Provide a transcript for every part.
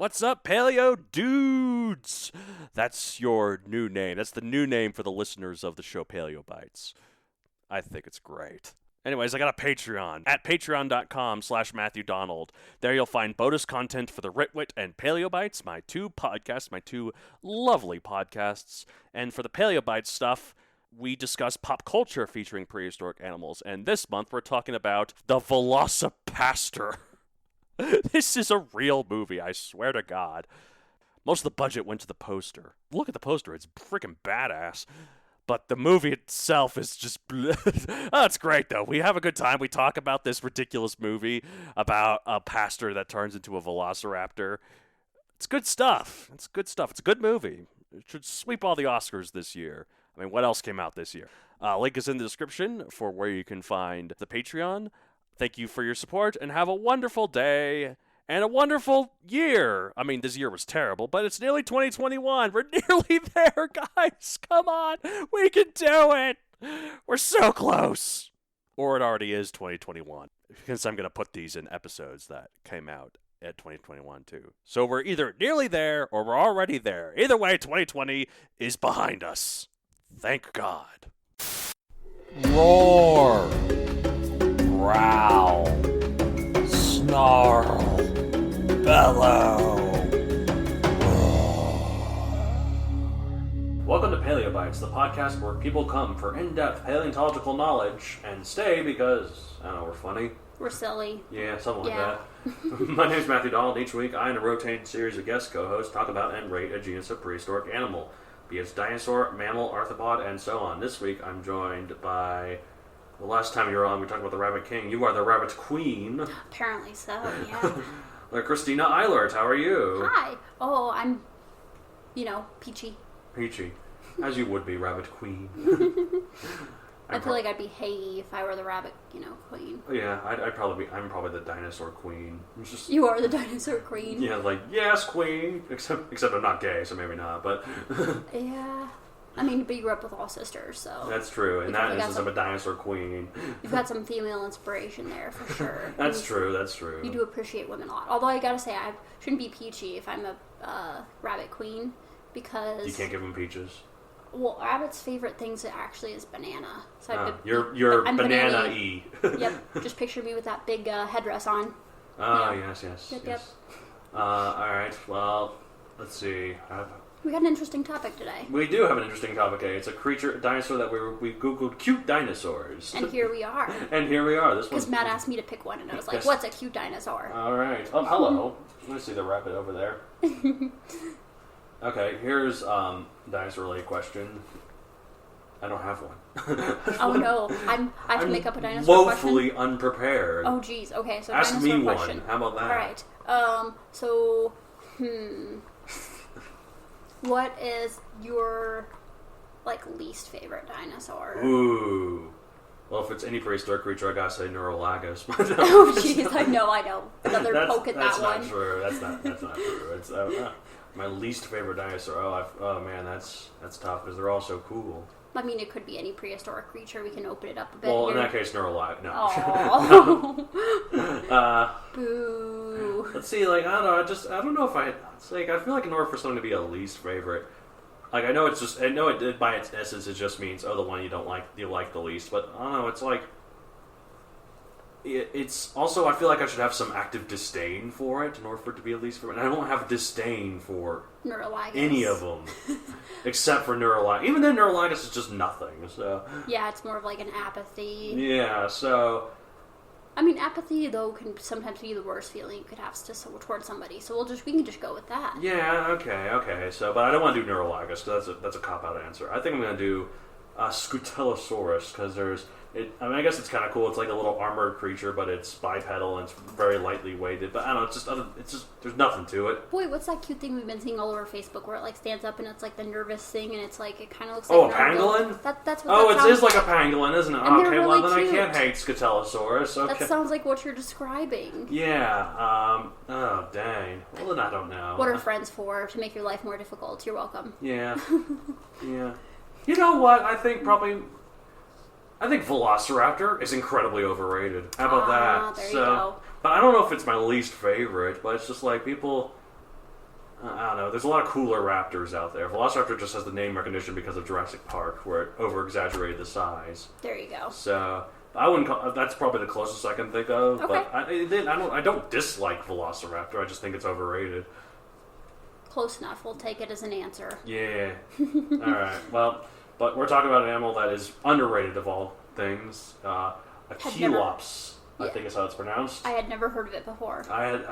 What's up, Paleo Dudes? That's your new name. That's the new name for the listeners of the show Paleo Bites. I think it's great. Anyways, I got a Patreon at patreon.com/Matthew Donald. There you'll find bonus content for the Ritwit and Paleo Bites, my two podcasts, my two lovely podcasts. And for the Paleo Bites stuff, we discuss pop culture featuring prehistoric animals. And this month, we're talking about the Velocipastor. This is a real movie, I swear to God. Most of the budget went to the poster. Look at the poster, it's freaking badass. But the movie itself is just... Oh, it's great, though. We have a good time. We talk about this ridiculous movie about a pastor that turns into a velociraptor. It's good stuff. It's good stuff. It's a good movie. It should sweep all the Oscars this year. I mean, what else came out this year? Link is in the description for where you can find the Patreon. Thank you for your support, and have a wonderful day and a wonderful year. I mean, this year was terrible, but it's nearly 2021. We're nearly there, guys. Come on. We can do it. We're so close. Or it already is 2021, because I'm going to put these in episodes that came out at 2021, too. So we're either nearly there or we're already there. Either way, 2020 is behind us. Thank God. Roar, growl, snarl, bellow. Welcome to Paleo Bites, the podcast where people come for in-depth paleontological knowledge and stay because, I don't know, we're funny. We're silly. Yeah, something like that. My name's Matthew Donald. Each week, I and a rotating series of guest co-hosts talk about and rate a genus of prehistoric animal, be it dinosaur, mammal, arthropod, and so on. This week, I'm joined by... The last time you were on, we talked about the Rabbit King. You are the Rabbit Queen. Apparently so, yeah. Christina Eilert, how are you? Hi. Oh, I'm, peachy. Peachy. As you would be, Rabbit Queen. I feel like I'd be Hey if I were the rabbit, queen. Yeah, I'm probably the dinosaur queen. You are the dinosaur queen. Yeah, like, yes, queen. Except I'm not gay, so maybe not, but... Yeah. I mean, but you grew up with all sisters, so... That's true. In that instance, I'm a dinosaur queen. You've got some female inspiration there, for sure. That's true. You do appreciate women a lot. Although I gotta say, I shouldn't be peachy if I'm a rabbit queen, because... You can't give them peaches? Well, rabbit's favorite things actually is banana. So you're banana-y. Yep. Just picture me with that big headdress on. Oh, yes. Yep. Alright, well, let's see. We got an interesting topic today. We do have an interesting topic today. It's a dinosaur that we Googled cute dinosaurs. And here we are. Because Matt asked me to pick one, and I was like, what's a cute dinosaur? Alright. Oh, hello. Let me see the rabbit over there. Okay, here's a dinosaur-related question. I don't have one. Oh no, I have to make up a dinosaur question? Woefully unprepared. Oh jeez, okay, so ask dinosaur me question. One. How about that? Alright, what is your, least favorite dinosaur? Ooh. Well, if it's any prehistoric creature, I gotta say Neurolagus. Oh jeez, I know. Another poke at that one. That's not true. It's my least favorite dinosaur. Oh man, that's tough because they're all so cool. I mean, it could be any prehistoric creature. We can open it up a bit. Well, here. in that case, Neurolagus. No. Oh. Boo. Let's see. I don't know if I feel like in order for something to be a least favorite, I know it by its essence it just means the one you like the least. But I don't know. It's like. It's also, I feel like I should have some active disdain for it in order for it to be at least favorite. And I don't have disdain for any of them, except for Neurolagus. Even then, Neurolagus is just nothing. So yeah, it's more of like an apathy. Yeah, so I mean, apathy though can sometimes be the worst feeling you could have towards somebody. So we can just go with that. Yeah, okay. So, but I don't want to do Neurolagus because that's a cop-out answer. I think I'm going to do Psittacosaurus because I guess it's kind of cool. It's like a little armored creature, but it's bipedal and it's very lightly weighted. But I don't know. It's just there's nothing to it. Boy, what's that cute thing we've been seeing all over Facebook where it stands up and it's like the nervous thing and it's like it kind of looks like a pangolin. That's what. It is like a pangolin, isn't it? And okay, really well then cute. I can't hate Psittacosaurus. Okay. That sounds like what you're describing. Yeah. Oh dang. Well then I don't know. What are friends for? To make your life more difficult. You're welcome. Yeah. Yeah. You know what? I think Velociraptor is incredibly overrated. How about that? There you go. But I don't know if it's my least favorite, but it's just like people... I don't know. There's a lot of cooler raptors out there. Velociraptor just has the name recognition because of Jurassic Park, where it over-exaggerated the size. There you go. So I wouldn't. That's probably the closest I can think of. Okay. But I don't dislike Velociraptor. I just think it's overrated. Close enough. We'll take it as an answer. Yeah. All right. Well, but we're talking about an animal that is underrated of all things. Aquilops, I think is how it's pronounced. I had never heard of it before. I had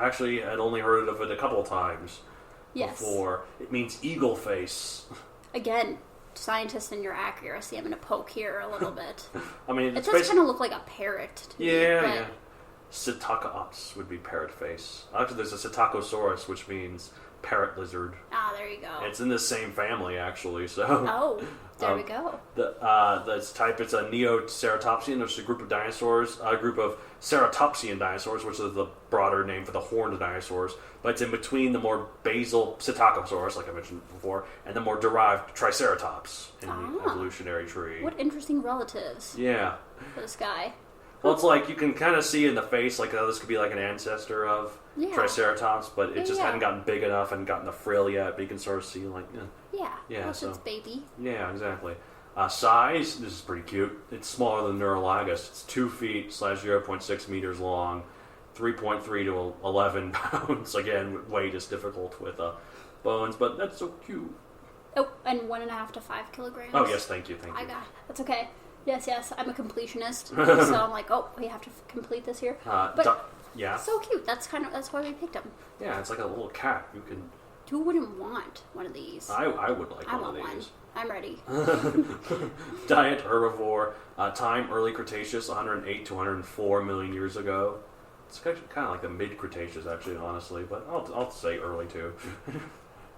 only heard of it a couple of times. Yes. Before. It means eagle face. Again, scientists in your accuracy. I'm going to poke here a little bit. I mean, it does kind of look like a parrot to me. Yeah. Psittacosaurus would be parrot face. Actually, there's a Psittacosaurus, which means parrot lizard. Ah, there you go. It's in the same family, actually. So. Oh, there we go. The type, it's a ceratopsian. There's a group of dinosaurs, a group of ceratopsian dinosaurs, which is the broader name for the horned dinosaurs. But it's in between the more basal Psittacosaurus, like I mentioned before, and the more derived Triceratops in the evolutionary tree. What interesting relatives. Yeah. For this guy. Well, it's like you can kind of see in the face, like, oh, this could be like an ancestor of Triceratops, but it just hadn't gotten big enough and gotten the frill yet, but you can sort of see, like, So it's baby. Yeah, exactly. Size, this is pretty cute. It's smaller than Neurolagus. It's 2 feet / 0.6 meters long, 3.3 to 11 pounds. Again, weight is difficult with bones, but that's so cute. Oh, and 1.5 to 5 kilograms. Oh, yes, thank you. I got it. That's okay. Yes, I'm a completionist, so I'm like, oh, we have to complete this here. But yeah, so cute. That's why we picked him. Yeah, it's like a little cat. You can. Who wouldn't want one of these? I would like one of these. I'm ready. Diet herbivore. Time early Cretaceous, 108 to 104 million years ago. It's kind of like the Mid Cretaceous, actually, honestly, but I'll say early too.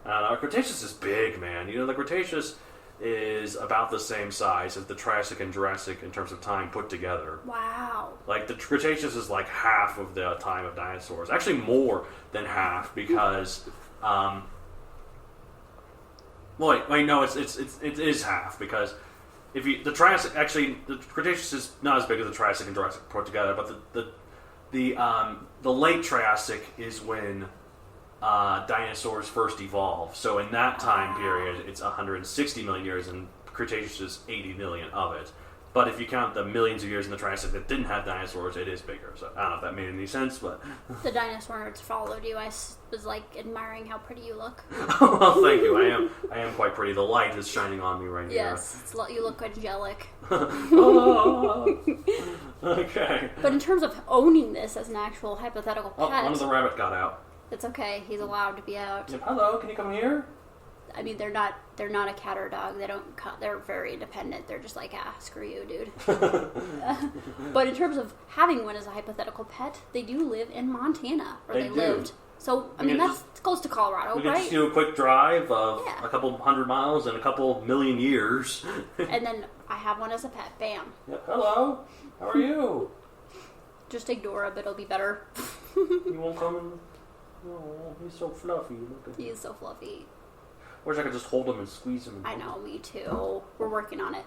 Cretaceous is big, man. You know, the Cretaceous is about the same size as the Triassic and Jurassic in terms of time put together. Wow. Like, the Cretaceous is like half of the time of dinosaurs. Actually, more than half, because no, it is half, because if you the Cretaceous is not as big as the Triassic and Jurassic put together, but the late Triassic is when dinosaurs first evolved. So in that time period, it's 160 million years, and Cretaceous is 80 million of it. But if you count the millions of years in the Triassic that didn't have dinosaurs, it is bigger. So I don't know if that made any sense, but the dinosaur nerds followed you. I was like admiring how pretty you look. Well, thank you. I am quite pretty. The light is shining on me right here. Yes, you look angelic. Oh, okay. But in terms of owning this as an actual hypothetical pet, one of the rabbit got out. It's okay. He's allowed to be out. Yep. Hello, can you come here? I mean, they're not a cat or a dog. They're very independent. They're just like, screw you, dude. But in terms of having one as a hypothetical pet, they do live in Montana, or they lived. So I mean, that's close to Colorado, we right? We can just do a quick drive of a couple hundred miles in a couple million years. And then I have one as a pet. Bam. Yep. Hello. How are you? Just ignore him. It'll be better. You won't come in? Oh, he's so fluffy. Look at him. He is so fluffy. Wish I could just hold him and squeeze him. I know, me too. We're working on it.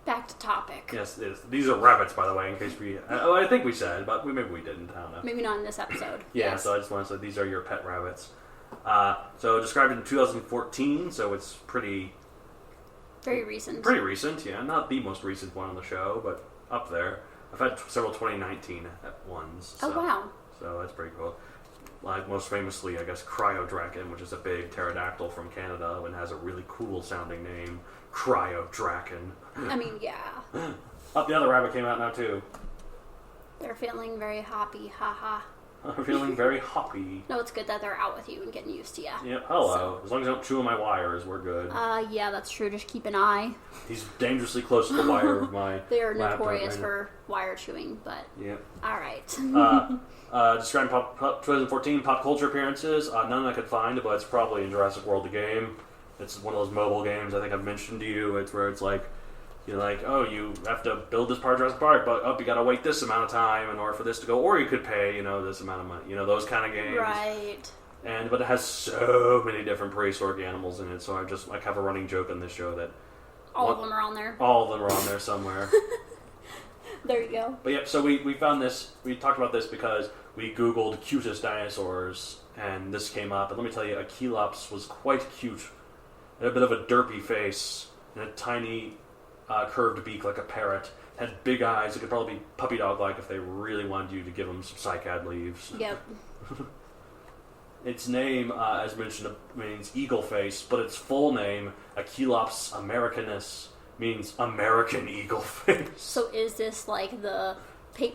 Back to topic. Yes, these are rabbits, by the way, in case we... I think we said, but maybe we didn't. I don't know. Maybe not in this episode. Yeah, yes. So I just want to say these are your pet rabbits. So described in 2014, so it's pretty... Very recent. Pretty recent, yeah. Not the most recent one on the show, but up there. I've had several 2019 ones. So, oh, wow. So that's pretty cool. Like, most famously, I guess, Cryodraken, which is a big pterodactyl from Canada and has a really cool sounding name, Cryodraken. I mean, yeah. The other rabbit came out now, too. They're feeling very hoppy, haha. Feeling very hoppy. No, it's good that they're out with you and getting used to you. Yeah, hello. As long as I don't chew on my wires, we're good. Yeah, that's true. Just keep an eye. He's dangerously close to the wire of my They are notorious for wire chewing, but... Yeah. All right. Describing 2014 pop culture appearances. None I could find, but it's probably in Jurassic World the game. It's one of those mobile games I think I've mentioned to you. It's where it's like, you're like, oh, you have to build this part of Jurassic Park, but you gotta wait this amount of time in order for this to go, or you could pay, this amount of money, those kind of games. Right. But it has so many different prehistoric animals in it, so I have a running joke on this show that all of them are on there. All of them are on there somewhere. There you go. But yeah, so we found this. We talked about this because we Googled cutest dinosaurs, and this came up. And let me tell you, Aquilops was quite cute. It had a bit of a derpy face, and a tiny curved beak like a parrot. It had big eyes. It could probably be puppy dog-like if they really wanted you to give them some psychad leaves. Yep. Its name, as mentioned, means eagle face, but its full name, Aquilops americanus, means American eagle face. So is this like the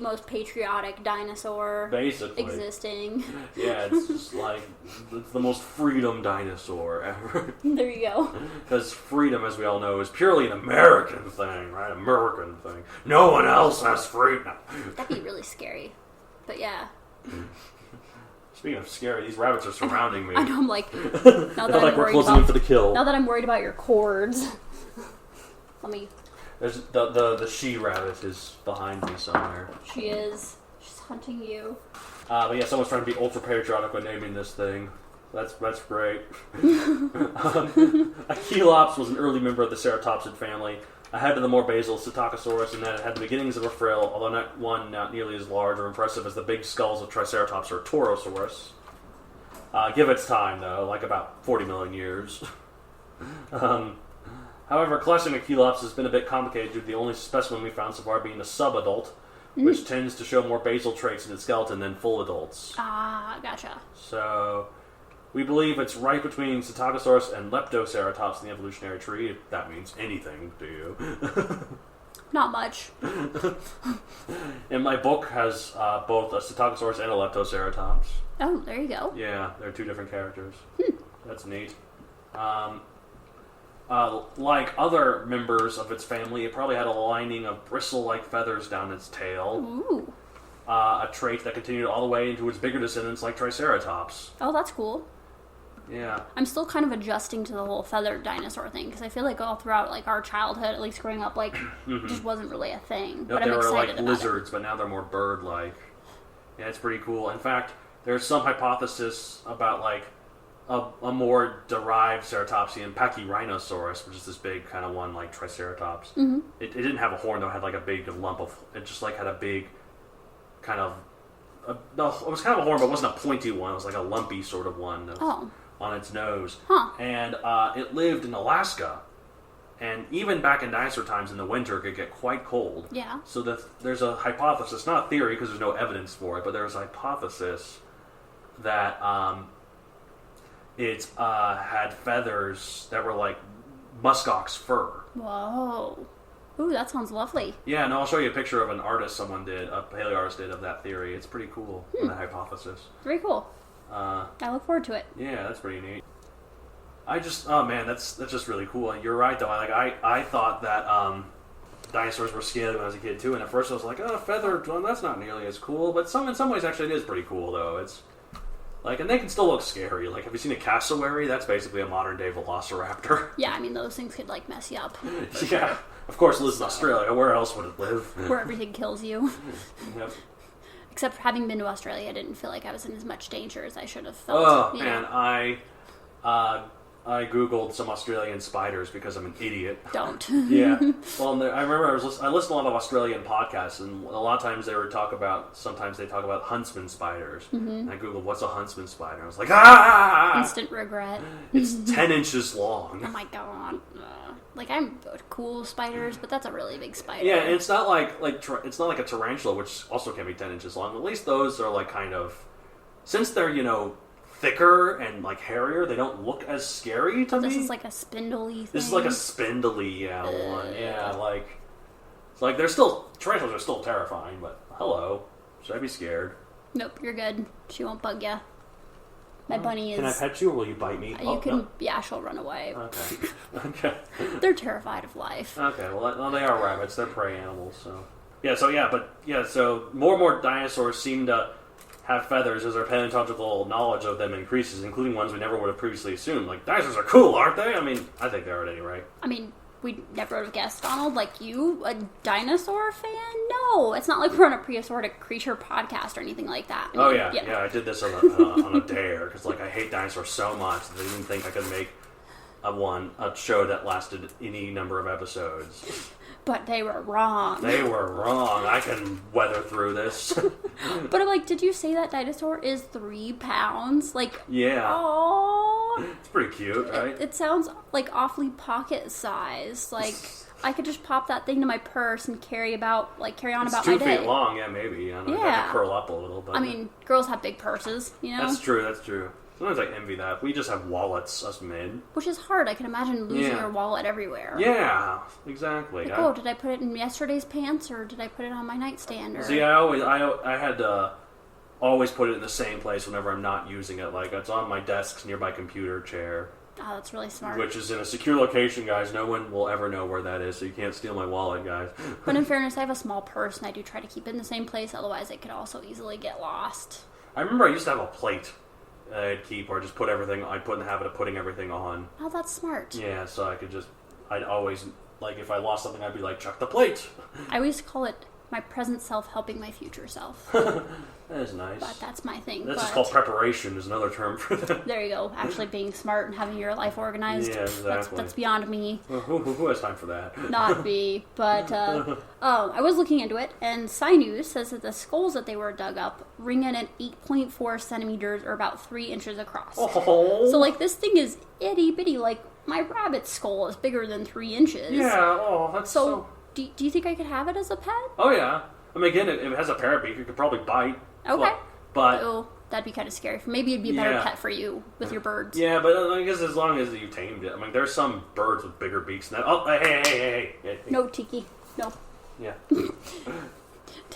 most patriotic dinosaur Basically. existing? Yeah, it's just like, it's the most freedom dinosaur ever. There you go. Because freedom, as we all know, is purely an American thing, right? American thing. No one else has freedom. That'd be really scary. But yeah. Speaking of scary, these rabbits are surrounding me. I know, I'm like, now that They're like I'm we're worried closing in about, for the kill. now that I'm worried about your cords. Let me. There's the she-rabbit is behind me somewhere. She is. She's hunting you. But yeah, someone's trying to be ultra-patriotic when naming this thing. That's great. Aquilops was an early member of the ceratopsian family, ahead of the more basal Psittacosaurus, and that it had the beginnings of a frill, although not nearly as large or impressive as the big skulls of Triceratops or Torosaurus. Give its time, though, like about 40 million years. However, classing Aquilops has been a bit complicated due to the only specimen we found so far being a subadult, which tends to show more basal traits in its skeleton than full adults. Ah, gotcha. So, we believe it's right between Psittacosaurus and Leptoceratops in the evolutionary tree, if that means anything to you. Not much. And my book has both a Psittacosaurus and a Leptoceratops. Oh, there you go. Yeah, they're two different characters. That's neat. Like other members of its family, it probably had a lining of bristle-like feathers down its tail. Ooh. A trait that continued all the way into its bigger descendants like Triceratops. Oh, that's cool. Yeah. I'm still kind of adjusting to the whole feathered dinosaur thing, because I feel like all throughout like our childhood, at least growing up, like, it just wasn't really a thing. But They I'm were excited like about lizards, but now they're more bird-like. Yeah, it's pretty cool. In fact, there's some hypothesis about like a more derived ceratopsian, Pachyrhinosaurus, which is this big kind of one like Triceratops. Mm-hmm. It didn't have a horn though; it had like a big lump of. It just like had a big kind of. It was kind of a horn, but it wasn't a pointy one. It was like a lumpy sort of one on its nose. Huh. And it lived in Alaska. And even back in dinosaur times in the winter, it could get quite cold. Yeah. So there's a hypothesis, not a theory because there's no evidence for it, but there's a hypothesis that it had feathers that were like muskox fur. Whoa. Ooh, that sounds lovely. Yeah, no, I'll show you a picture of an artist someone did, a paleo artist did of that theory. It's pretty cool, that hypothesis. Very cool. I look forward to it. Yeah, that's pretty neat. Oh man, that's just really cool. You're right though. I thought that dinosaurs were scaly when I was a kid too, and at first I was like, oh, feathered one, that's not nearly as cool. But in some ways actually it is pretty cool though. It's like, and they can still look scary. Like, have you seen a cassowary? That's basically a modern day velociraptor. Yeah, I mean those things could like mess you up. Yeah, of course it lives in Australia. Where else would it live? Where everything kills you. Yep. Except for having been to Australia, I didn't feel like I was in as much danger as I should have felt. Oh man, I googled some Australian spiders because I'm an idiot. Don't. Yeah. Well, I remember I listened to a lot of Australian podcasts, and a lot of times sometimes they talk about huntsman spiders. Mm-hmm. And I googled, what's a huntsman spider? I was like, ah! Instant regret. It's 10 inches long. Oh my god. Like, I'm cool spiders, but that's a really big spider. Yeah, and it's not like it's not like a tarantula, which also can be 10 inches long. At least those are like kind of, since they're, thicker and like hairier, they don't look as scary to me. This is like a spindly thing. This is like a spindly, one. Yeah, like it's like tarantulas are still terrifying, but hello, should I be scared? Nope, you're good. She won't bug you. My bunny is. Can I pet you or will you bite me? You can. No. Yeah, she'll run away. Okay. Okay. They're terrified of life. Okay. Well, they are rabbits. They're prey animals. So so more and more dinosaurs seem to have feathers as our paleontological knowledge of them increases, including ones we never would have previously assumed. Like, dinosaurs are cool, aren't they? I mean, I think they are at any rate. I mean, we never would have guessed, Donald. Like, you, a dinosaur fan? No, it's not like we're on a prehistoric creature podcast or anything like that. I mean, I did this on a dare, because, like, I hate dinosaurs so much that I didn't think I could make a show that lasted any number of episodes. But they were wrong. They were wrong. I can weather through this. But I'm like, did you say that dinosaur is 3 pounds? Like, yeah. Oh, It's pretty cute, right? It sounds like awfully pocket size. Like, I could just pop that thing to my purse and carry on about my day. It's 2 feet long, yeah, maybe. I don't know. Yeah. Have to curl up a little, but I mean, girls have big purses, you know? That's true. Sometimes I envy that. We just have wallets, us men. Which is hard. I can imagine losing your wallet everywhere. Yeah, exactly. Like, did I put it in yesterday's pants, or did I put it on my nightstand? Or... See, I had to always put it in the same place whenever I'm not using it. Like, it's on my desk near my computer chair. Oh, that's really smart. Which is in a secure location, guys. No one will ever know where that is, so you can't steal my wallet, guys. But in fairness, I have a small purse, and I do try to keep it in the same place. Otherwise, it could also easily get lost. I remember I used to have a plate I'd keep, or just I'd put in the habit of putting everything on. Oh, that's smart. Yeah, so I'd always, like, if I lost something, I'd be like, chuck the plate. I always call it my present self helping my future self. That is nice. But that's my thing. That's just called preparation, is another term for that. There you go. Actually being smart and having your life organized. Yeah, exactly. That's beyond me. Well, who has time for that? Not me. But I was looking into it, and Sinews says that the skulls that they were dug up ring in at 8.4 centimeters, or about 3 inches across. Oh. So, like, this thing is itty bitty. Like, my rabbit's skull is bigger than 3 inches. Yeah, that's so... Do you think I could have it as a pet? Oh, yeah. I mean, again, if it has a parabeak, it could probably bite. Okay. But oh, that'd be kind of scary. Maybe it'd be a better pet for you with your birds. Yeah, but I guess as long as you tamed it. I mean, there's some birds with bigger beaks than that. Oh, hey. No, Tiki. No. Yeah. But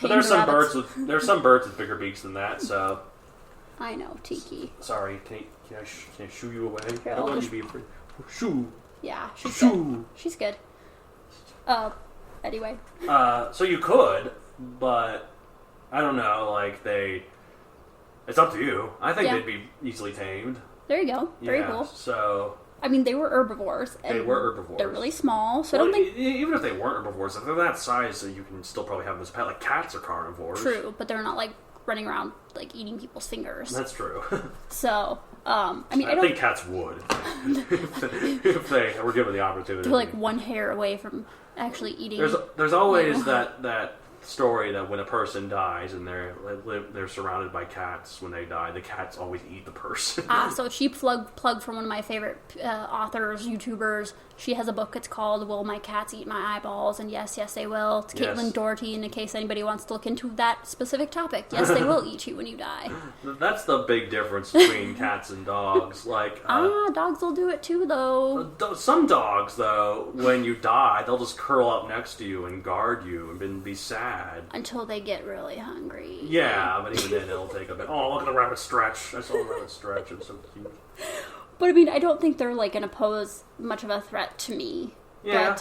there's some birds with bigger beaks than that, so... I know, Tiki. Sorry, can I shoo you away? Here, I don't want you to be afraid. Shoo. Yeah, she's good. She's good. Anyway. So you could, but I don't know, like, it's up to you. I think they'd be easily tamed. There you go. Very cool. So... I mean, they were herbivores. And they were herbivores. They're really small, so I don't think... Even if they weren't herbivores, if they're that size, so you can still probably have them as a pet. Like, cats are carnivores. True, but they're not, like, running around, like, eating people's fingers. That's true. So, I mean, I think cats would. if they were given the opportunity. They're, like, one hair away from actually eating... There's always that story that when a person dies and they're surrounded by cats when they die, the cats always eat the person. So cheap plug from one of my favorite authors, YouTubers. She has a book. It's called "Will My Cats Eat My Eyeballs?" And yes, they will. It's Caitlin Doherty. And in case anybody wants to look into that specific topic, yes, they will eat you when you die. That's the big difference between cats and dogs. Like dogs will do it too, though. Some dogs, though, when you die, they'll just curl up next to you and guard you and be sad until they get really hungry. Yeah, but even then it'll take a bit. Oh, look at the rabbit stretch! I saw the rabbit stretch. It's so cute. But I mean, I don't think they're like going to pose much of a threat to me. Yeah.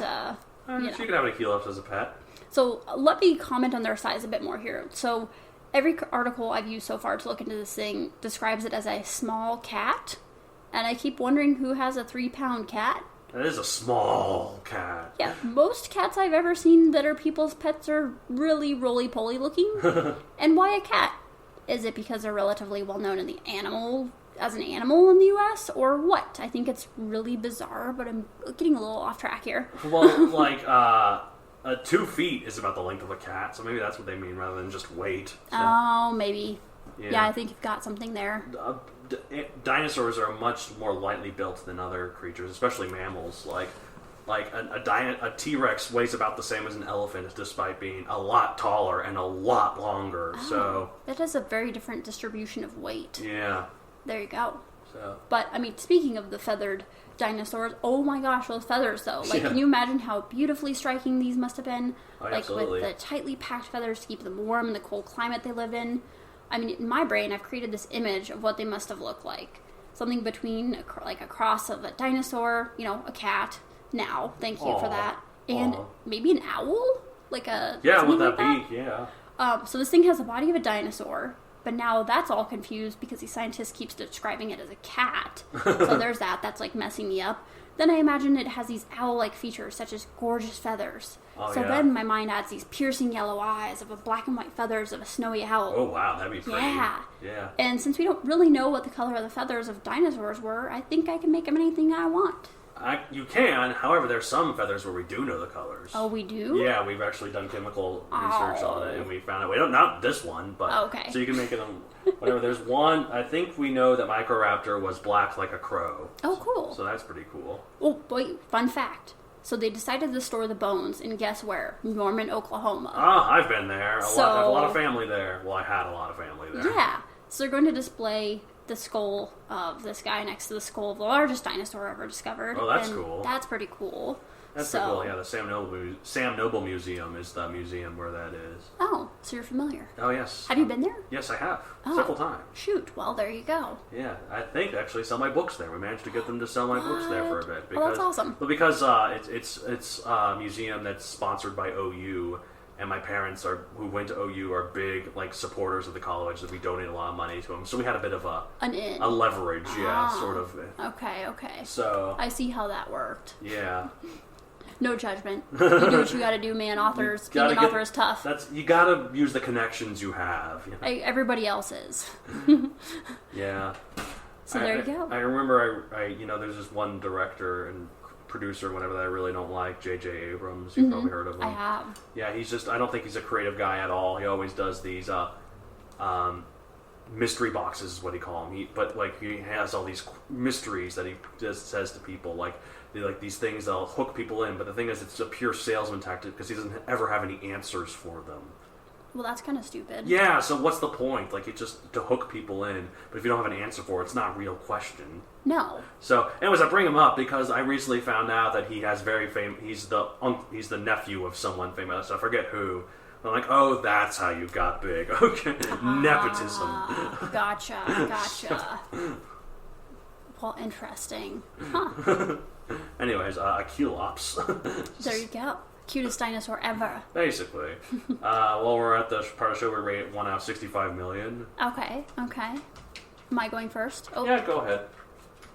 But you can have an Aquilops as a pet. So let me comment on their size a bit more here. So every article I've used so far to look into this thing describes it as a small cat, and I keep wondering who has a 3-pound cat. That is a small cat. Yeah, most cats I've ever seen that are people's pets are really roly-poly looking. And why a cat? Is it because they're relatively well known in the as an animal in the U.S., or what? I think it's really bizarre, but I'm getting a little off track here. Well, like, 2 feet is about the length of a cat, so maybe that's what they mean rather than just weight. So. Oh, maybe. Yeah, I think you've got something there. Dinosaurs are much more lightly built than other creatures, especially mammals. Like a T-Rex weighs about the same as an elephant, despite being a lot taller and a lot longer. Oh, so that has a very different distribution of weight. Yeah. There you go. So. But I mean, speaking of the feathered dinosaurs, oh my gosh, those feathers though! Like, can you imagine how beautifully striking these must have been? Oh, like absolutely. with the tightly packed feathers to keep them warm in the cold climate they live in. I mean, in my brain, I've created this image of what they must have looked like. Something between like a cross of a dinosaur, a cat. Now, thank you for that, and maybe an owl, with that beak, yeah. So this thing has the body of a dinosaur. But now that's all confused because the scientist keeps describing it as a cat. So there's that. That's like messing me up. Then I imagine it has these owl-like features such as gorgeous feathers. Then my mind adds these piercing yellow eyes of a black and white feathers of a snowy owl. Oh wow, that'd be pretty. Yeah. Yeah. And since we don't really know what the color of the feathers of dinosaurs were, I think I can make them anything I want. You can. However, there's some feathers where we do know the colors. Oh, we do? Yeah, we've actually done chemical research on it, and we found out. We don't, not this one, but okay. So you can make it whatever. There's one. I think we know that Microraptor was black like a crow. Oh, cool. So that's pretty cool. Oh, wait, fun fact. So they decided to store the bones in guess where? Norman, Oklahoma. Ah, I've been there. I have a lot of family there. Well, I had a lot of family there. Yeah. So they're going to display the skull of this guy next to the skull of the largest dinosaur ever discovered. Oh, that's cool. That's pretty cool. That's pretty cool. Yeah, the Sam Noble Museum is the museum where that is. Oh, so you're familiar. Oh, yes. Have you been there? Yes, I have. Oh, several times. Shoot. Well, there you go. Yeah, I think actually sell my books there. We managed to get them to sell my books there for a bit. Well, that's awesome. Well, because it's a museum that's sponsored by OU, and my parents who went to OU are big supporters of the college. That we donate a lot of money to them, so we had a bit of a leverage, sort of. Okay. So I see how that worked. Yeah. No judgment. You do what you got to do, man. Being an author is tough. You got to use the connections you have. Everybody else is. Yeah. So there you go. I remember there's this one director and producer, whatever, that I really don't like, J.J. Abrams. You've probably heard of him. I have. Yeah, I don't think he's a creative guy at all. He always does these mystery boxes is what he calls them. But he has all these mysteries that he just says to people, these things that'll hook people in. But the thing is, it's a pure salesman tactic because he doesn't ever have any answers for them. Well, that's kind of stupid. Yeah, so what's the point? It's just to hook people in. But if you don't have an answer for it, it's not a real question. No. So, anyways, I bring him up because I recently found out that he has he's the nephew of someone famous. I forget who. I'm like, oh, that's how you got big. Okay. Nepotism. Gotcha. Well, interesting. Huh. Anyways, Aquilops. There you go. Cutest dinosaur ever. Basically. Well, we're at the part of the show where we rate 1 out of 65 million. Okay. Am I going first? Oh. Yeah, go ahead.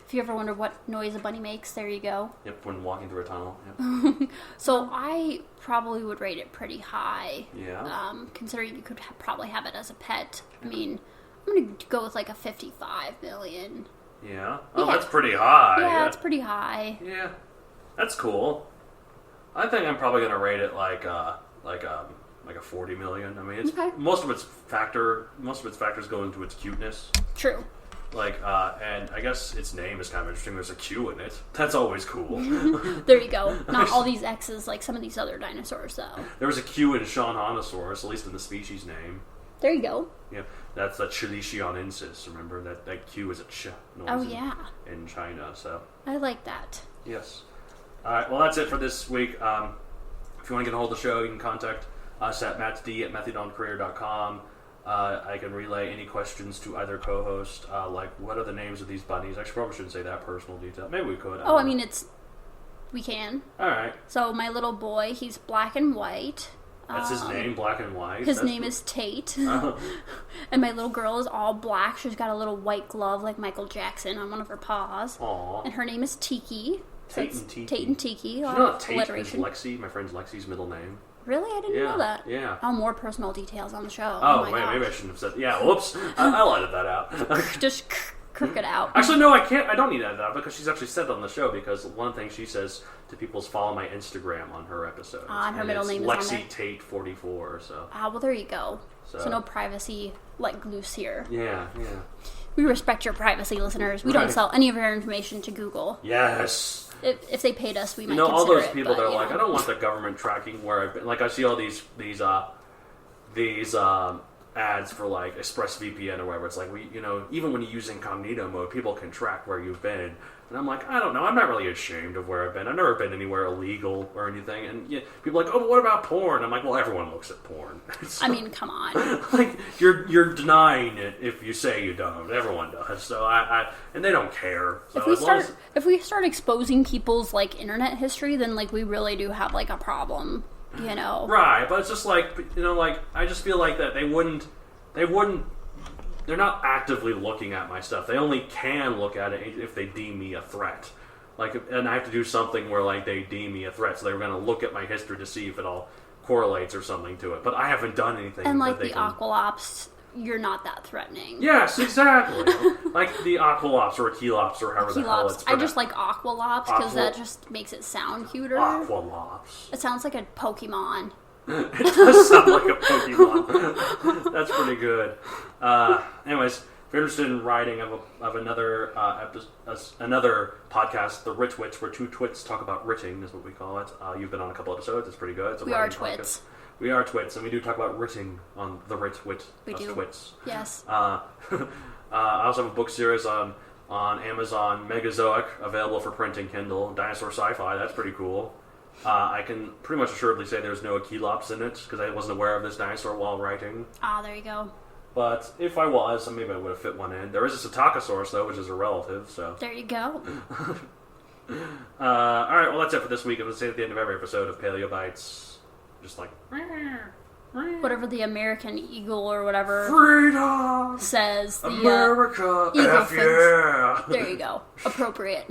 If you ever wonder what noise a bunny makes, there you go. Yep, when walking through a tunnel. Yep. So I probably would rate it pretty high. Yeah. Considering you could probably have it as a pet. I mean, I'm going to go with a 55 million. Yeah. Oh, yeah. That's pretty high. Yeah, it's pretty high. Yeah. That's cool. I think I'm probably going to rate it like a 40 million. I mean, it's okay. Most of its factors go into its cuteness. True. And I guess its name is kind of interesting. There's a Q in it. That's always cool. There you go. Not all these X's like some of these other dinosaurs, though. There was a Q in Shawnosaurus, at least in the species name. There you go. Yeah, that's the Chilichionensis. Remember that Q is a ch noise in China. So I like that. Yes. All right. Well, that's it for this week. If you want to get a hold of the show, you can contact us at mattsd@methodoncareer.com. I can relay any questions to either co-host, what are the names of these bunnies? I probably shouldn't say that personal detail. Maybe we could. We can. All right. So my little boy, he's black and white. That's his name, black and white? His name is Tate. And my little girl is all black. She's got a little white glove like Michael Jackson on one of her paws. Aww. And her name is Tiki. Tate and Tiki. Tate and Tiki. You know Tate is Lexi, my friend's Lexi's middle name. Really? I didn't know that. Yeah. Oh, more personal details on the show. Oh wait, maybe I shouldn't have said. Yeah, whoops. I'll edit that out. Just crook it out. Actually, no, I can't. I don't need to edit that out because she's actually said it on the show. Because one thing she says to people is follow my Instagram on her episodes. And her middle name is Lexi on there. Tate 44. So. Well, there you go. So no privacy loose here. Yeah. We respect your privacy, listeners. We don't sell any of our information to Google. Yes. If they paid us, we might consider all those it, people but, that are I don't want the government tracking where I've been. I see all these ads for ExpressVPN or whatever. It's even when you use incognito mode, people can track where you've been. And I'm like, I don't know. I'm not really ashamed of where I've been. I've never been anywhere illegal or anything. And people are like, oh, but what about porn? I'm like, well, everyone looks at porn. So, I mean, come on. You're denying it if you say you don't. Everyone does. So and they don't care. So if we start exposing people's internet history, then we really do have a problem. Right, but it's just I just feel like that they wouldn't. They're not actively looking at my stuff. They only can look at it if they deem me a threat. And I have to do something where they deem me a threat, so they're going to look at my history to see if it all correlates or something to it. But I haven't done anything. And the Aquilops you're not that threatening. Yes, exactly. Like the Aquilops or Aquilops or however the hell it's Aquilops. pronounced. I just like Aquilops because that just makes it sound cuter. Aquilops. It sounds like a Pokemon. It does sound like a Pokemon. That's pretty good. Anyways, if you're interested in writing of another another podcast, The Writ Wits, where two twits talk about writting, is what we call it. You've been on a couple episodes. It's pretty good. It's a We are writing twits. podcast. We are twits, and we do talk about writting on The Writ Wit. We do. Twits. Yes. I also have a book series on Amazon, Megazoic, available for print in Kindle. Dinosaur sci-fi, that's pretty cool. I can pretty much assuredly say there's no Aquilops in it, because I wasn't aware of this dinosaur while writing. Ah, there you go. But if I was, maybe I would have fit one in. There is a Psittacosaurus, though, which is a relative, so... There you go. Alright, well, that's it for this week. I'm going to say at the end of every episode of Paleo Bites, just like... Whatever the American eagle or whatever Freedom! says. The America! eagle F fins. yeah! There you go. Appropriate.